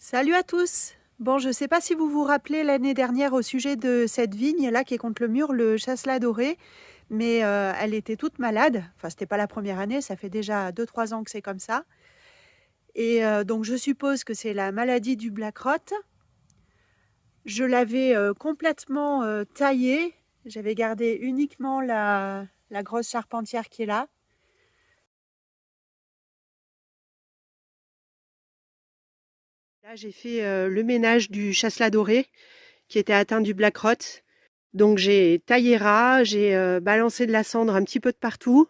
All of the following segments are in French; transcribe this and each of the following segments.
Salut à tous! Bon, je ne sais pas si vous vous rappelez l'année dernière au sujet de cette vigne-là qui est contre le mur, le chasselas doré, mais elle était toute malade. Enfin, c'était pas la première année, ça fait déjà 2-3 ans que c'est comme ça. Et donc, je suppose que c'est la maladie du black rot. Je l'avais complètement taillée. J'avais gardé uniquement la grosse charpentière qui est là. Là, j'ai fait le ménage du chasselas doré qui était atteint du black rot. Donc j'ai taillé ras, j'ai balancé de la cendre un petit peu de partout,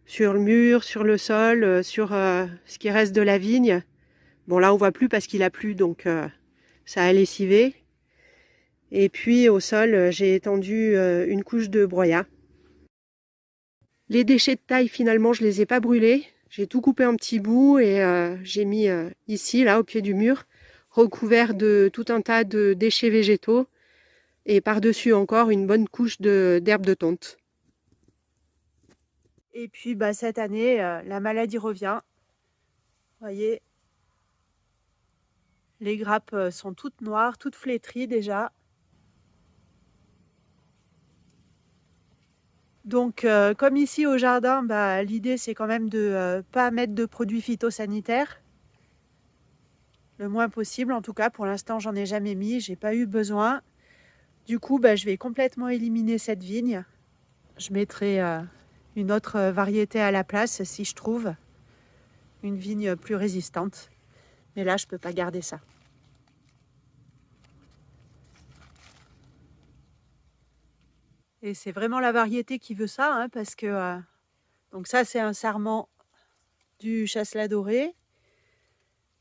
sur le mur, sur le sol, sur ce qui reste de la vigne. Bon là on voit plus parce qu'il a plu, donc ça a lessivé. Et puis au sol, j'ai étendu une couche de broyat. Les déchets de taille finalement je les ai pas brûlés. J'ai tout coupé en petits bouts et j'ai mis ici, là au pied du mur, recouvert de tout un tas de déchets végétaux. Et par-dessus encore une bonne couche d'herbe de tonte. Et puis cette année, la maladie revient. Vous voyez, les grappes sont toutes noires, toutes flétries déjà. Donc comme ici au jardin, l'idée c'est quand même de ne pas mettre de produits phytosanitaires. Le moins possible, en tout cas pour l'instant j'en ai jamais mis, j'ai pas eu besoin. Du coup je vais complètement éliminer cette vigne. Je mettrai une autre variété à la place si je trouve une vigne plus résistante. Mais là je peux pas garder ça. Et c'est vraiment la variété qui veut ça, hein, parce que donc ça c'est un sarment du chasselas doré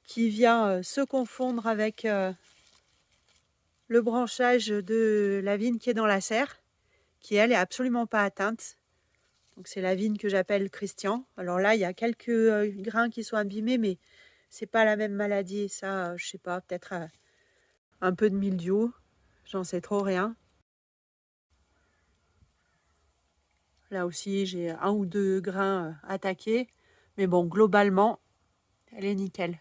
qui vient se confondre avec le branchage de la vigne qui est dans la serre, qui elle est absolument pas atteinte. Donc c'est la vigne que j'appelle Christian. Alors là il y a quelques grains qui sont abîmés, mais c'est pas la même maladie. Ça, je sais pas, peut-être un peu de mildiou, j'en sais trop rien. Là aussi j'ai 1 ou 2 grains attaqués, mais bon globalement elle est nickel.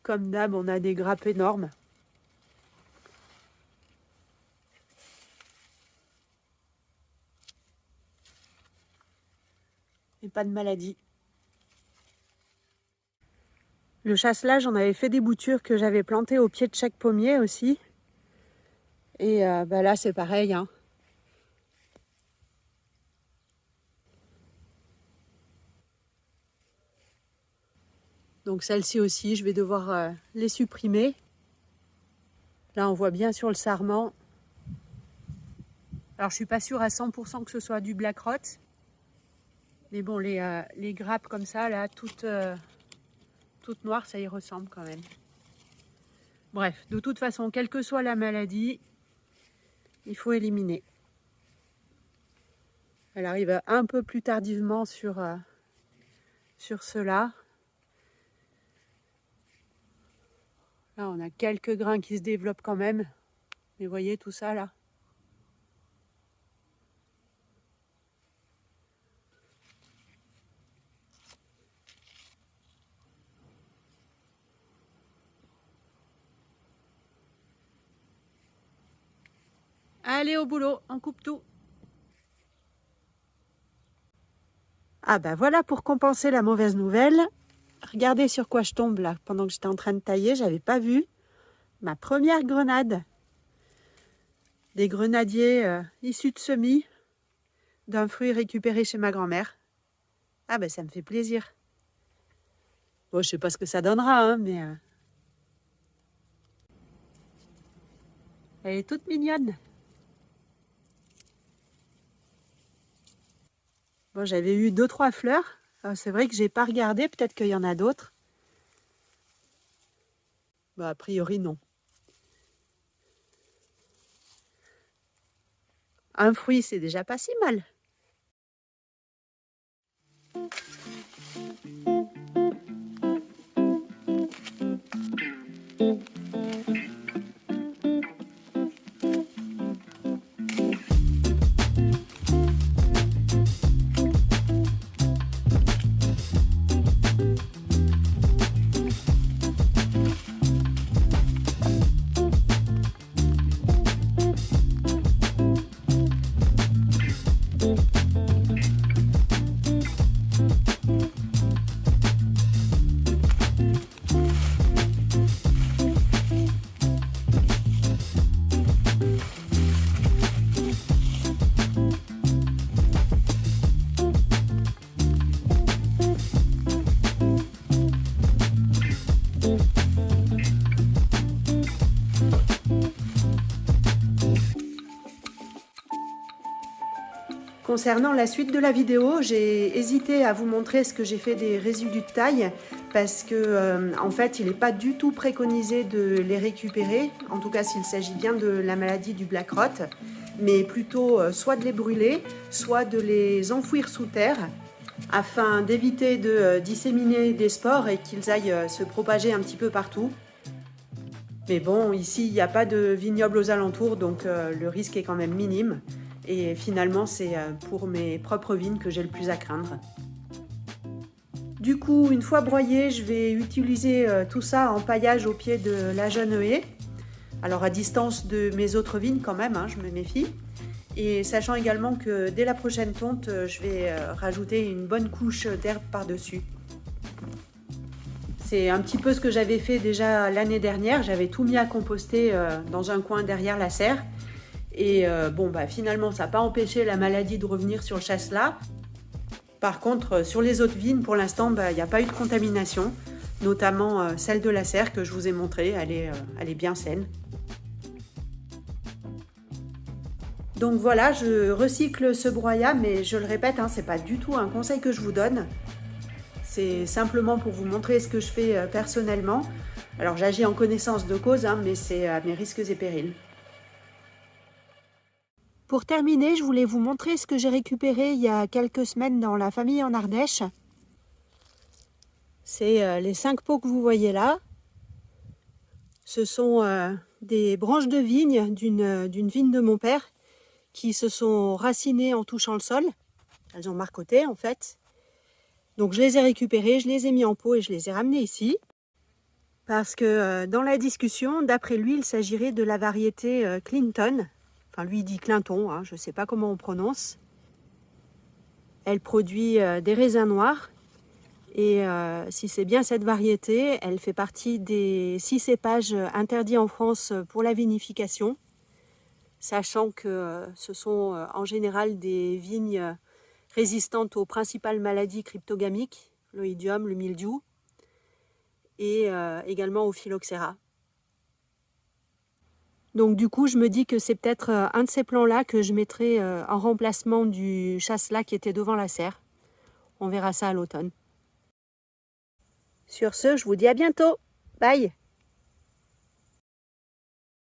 Comme d'hab, on a des grappes énormes. Et pas de maladie. Le chasselas, j'en avais fait des boutures que j'avais plantées au pied de chaque pommier aussi. Et là, c'est pareil, hein. Donc celles-ci aussi, je vais devoir les supprimer. Là, on voit bien sur le sarment. Alors, je suis pas sûre à 100% que ce soit du black rot. Mais bon, les grappes comme ça, là, toutes noires, ça y ressemble quand même. Bref, de toute façon, quelle que soit la maladie, il faut éliminer. Elle arrive un peu plus tardivement sur cela. Là, on a quelques grains qui se développent quand même. Mais vous voyez tout ça là? Allez au boulot, on coupe tout. Ah voilà pour compenser la mauvaise nouvelle. Regardez sur quoi je tombe là. Pendant que j'étais en train de tailler, j'avais pas vu ma première grenade. Des grenadiers issus de semis d'un fruit récupéré chez ma grand-mère. Ah ça me fait plaisir. Bon, je sais pas ce que ça donnera, hein, mais elle est toute mignonne. Bon, j'avais eu 2-3 fleurs. C'est vrai que j'ai pas regardé, peut-être qu'il y en a d'autres. A priori, non. Un fruit, c'est déjà pas si mal. Concernant la suite de la vidéo, j'ai hésité à vous montrer ce que j'ai fait des résidus de taille parce que en fait il n'est pas du tout préconisé de les récupérer, en tout cas s'il s'agit bien de la maladie du black rot, mais plutôt soit de les brûler, soit de les enfouir sous terre afin d'éviter de disséminer des spores et qu'ils aillent se propager un petit peu partout. Mais bon, ici il n'y a pas de vignoble aux alentours, donc le risque est quand même minime. Et finalement, c'est pour mes propres vignes que j'ai le plus à craindre. Du coup, une fois broyé, je vais utiliser tout ça en paillage au pied de la jeune haie. Alors à distance de mes autres vignes quand même, hein, je me méfie. Et sachant également que dès la prochaine tonte, je vais rajouter une bonne couche d'herbe par-dessus. C'est un petit peu ce que j'avais fait déjà l'année dernière. J'avais tout mis à composter dans un coin derrière la serre. Et finalement, ça n'a pas empêché la maladie de revenir sur le chasselas. Par contre, sur les autres vignes, pour l'instant, il n'y a pas eu de contamination, notamment celle de la serre que je vous ai montrée, elle est bien saine. Donc voilà, je recycle ce broyat, mais je le répète, ce n'est pas du tout un conseil que je vous donne. C'est simplement pour vous montrer ce que je fais personnellement. Alors j'agis en connaissance de cause, mais c'est à mes risques et périls. Pour terminer, je voulais vous montrer ce que j'ai récupéré il y a quelques semaines dans la famille en Ardèche. C'est les 5 pots que vous voyez là. Ce sont des branches de vigne d'une vigne de mon père qui se sont racinées en touchant le sol. Elles ont marcoté en fait. Donc je les ai récupérées, je les ai mis en pot et je les ai ramenées ici. Parce que dans la discussion, d'après lui, il s'agirait de la variété Clinton. Enfin, lui, il dit Clinton, je ne sais pas comment on prononce. Elle produit des raisins noirs. Et si c'est bien cette variété, elle fait partie des 6 cépages interdits en France pour la vinification. Sachant que ce sont en général des vignes résistantes aux principales maladies cryptogamiques, l'oïdium, le mildiou, et également au phylloxéra. Donc du coup, je me dis que c'est peut-être un de ces plants-là que je mettrai en remplacement du chasselas qui était devant la serre. On verra ça à l'automne. Sur ce, je vous dis à bientôt. Bye!